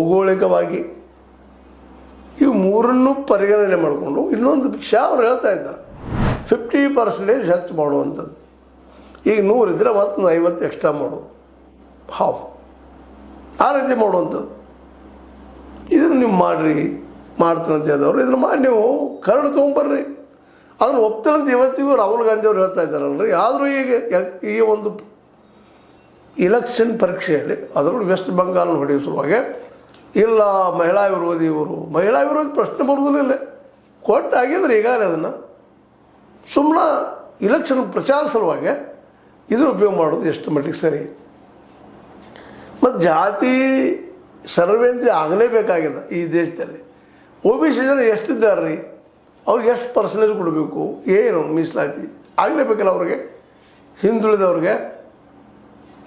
ಭೌಗೋಳಿಕವಾಗಿ ಇವು ಮೂರನ್ನು ಪರಿಗಣನೆ ಮಾಡಿಕೊಂಡು ಇನ್ನೊಂದು ವಿಷಯ ಅವ್ರು ಹೇಳ್ತಾ ಇದ್ದಾರೆ 50% ಹೆಚ್ಚು ಮಾಡುವಂಥದ್ದು. ಈಗ 100 ಇದ್ದರೆ ಮತ್ತೊಂದು 50 ಎಕ್ಸ್ಟ್ರಾ ಮಾಡೋದು, ಹಾಫ್ ಆ ರೀತಿ ಮಾಡುವಂಥದ್ದು. ಇದನ್ನು ನೀವು ಮಾಡಿರಿ, ಮಾಡ್ತೀನಂತ ಹೇಳಿದವರು ಇದನ್ನು ಮಾಡಿ ನೀವು ಕರಡು ತೊಗೊಂಬರ್ರಿ. ಅದನ್ನು ಒಪ್ತಾರಂತ ಇವತ್ತಿಗೂ ರಾಹುಲ್ ಗಾಂಧಿ ಅವರು ಹೇಳ್ತಾ ಇದ್ದಾರಲ್ರಿ. ಆದರೂ ಈಗ ಈ ಒಂದು ಇಲೆಕ್ಷನ್ ಪರೀಕ್ಷೆಯಲ್ಲಿ ಅದರಲ್ಲೂ ವೆಸ್ಟ್ ಬೆಂಗಾಲ್ ಹೊಡೆಯುವ ಸಲುವಾಗಿ ಇಲ್ಲ ಮಹಿಳಾ ವಿರೋಧಿ ಪ್ರಶ್ನೆ ಬರೋದಿಲ್ಲ. ಕೊಟ್ಟು ಆಗಿದ್ರೆ ಈಗಾಗಲೇ ಅದನ್ನು ಸುಮ್ಮನೆ ಇಲೆಕ್ಷನ್ ಪ್ರಚಾರ ಸಲುವಾಗಿ ಇದನ್ನು ಉಪಯೋಗ ಮಾಡೋದು ಎಷ್ಟು ಮಟ್ಟಿಗೆ ಸರಿ. ಮತ್ತು ಜಾತಿ ಸರ್ವೆ ಅಂತ ಆಗಲೇಬೇಕಾಗಿದೆ ಈ ದೇಶದಲ್ಲಿ. OBC ಜನ ಎಷ್ಟಿದ್ದಾರೆ ರೀ, ಅವ್ರಿಗೆ ಎಷ್ಟು ಪರ್ಸೆಂಟೇಜ್ ಕೊಡಬೇಕು, ಏನು ಮೀಸಲಾತಿ ಆಗಲೇಬೇಕಲ್ಲ ಅವ್ರಿಗೆ, ಹಿಂದುಳಿದವ್ರಿಗೆ.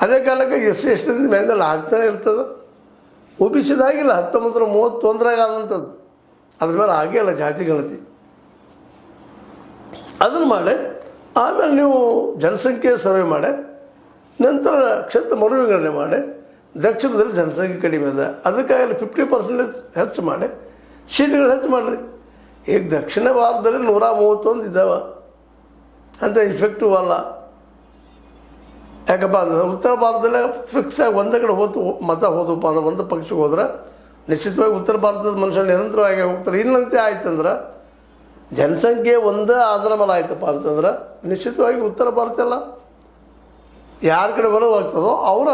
ಅದೇ ಕಾಲಕ್ಕೆ SC ST ಮೇಲೆಲ್ಲ ಆಗ್ತಾನೆ ಇರ್ತದೆ. OBCದಾಗಿಲ್ಲ 1931 ಆದಂಥದ್ದು, ಅದ್ರ ಮೇಲೆ ಆಗೇ ಇಲ್ಲ ಜಾತಿ ಗಣತಿ. ಅದನ್ನು ಮಾಡಿ ಆಮೇಲೆ ನೀವು ಜನಸಂಖ್ಯೆ ಸರ್ವೆ ಮಾಡಿ ನಂತರ ಕ್ಷೇತ್ರ ಮರುವಿಂಗಡಣೆ ಮಾಡಿ ದಕ್ಷಿಣದಲ್ಲಿ ಜನಸಂಖ್ಯೆ ಕಡಿಮೆ ಇದೆ ಅದಕ್ಕಾಗಲಿ 50% ಹೆಚ್ಚು ಮಾಡಿ ಸೀಟ್ಗಳು ಹೆಚ್ಚು ಮಾಡಿರಿ. ಈಗ ದಕ್ಷಿಣ ಭಾರತದಲ್ಲಿ 131 ಇದ್ದಾವೆ ಅಂತ ಇಫೆಕ್ಟಿವ್ ಅಲ್ಲ. ಯಾಕಪ್ಪ ಅಂದ್ರೆ ಉತ್ತರ ಭಾರತದಲ್ಲೇ ಫಿಕ್ಸ್ ಆಗಿ ಒಂದೇ ಕಡೆ ಮತ ಹೋದಪ್ಪ ಅಂದ್ರೆ ಒಂದು ಪಕ್ಷಕ್ಕೆ ಹೋದ್ರೆ ನಿಶ್ಚಿತವಾಗಿ ಉತ್ತರ ಭಾರತದ ಮನುಷ್ಯರು ನಿರಂತರವಾಗಿ ಹೋಗ್ತಾರೆ. ಇಲ್ಲಂತೆ ಆಯ್ತಂದ್ರೆ ಜನಸಂಖ್ಯೆ ಒಂದೇ ಆಧಾರ ಮೇಲೆ ಆಯ್ತಪ್ಪ ಅಂತಂದ್ರೆ ನಿಶ್ಚಿತವಾಗಿ ಉತ್ತರ ಭಾರತ ಎಲ್ಲ ಯಾರ ಕಡೆ ಬಲವಾಗ್ತದೋ ಅವರ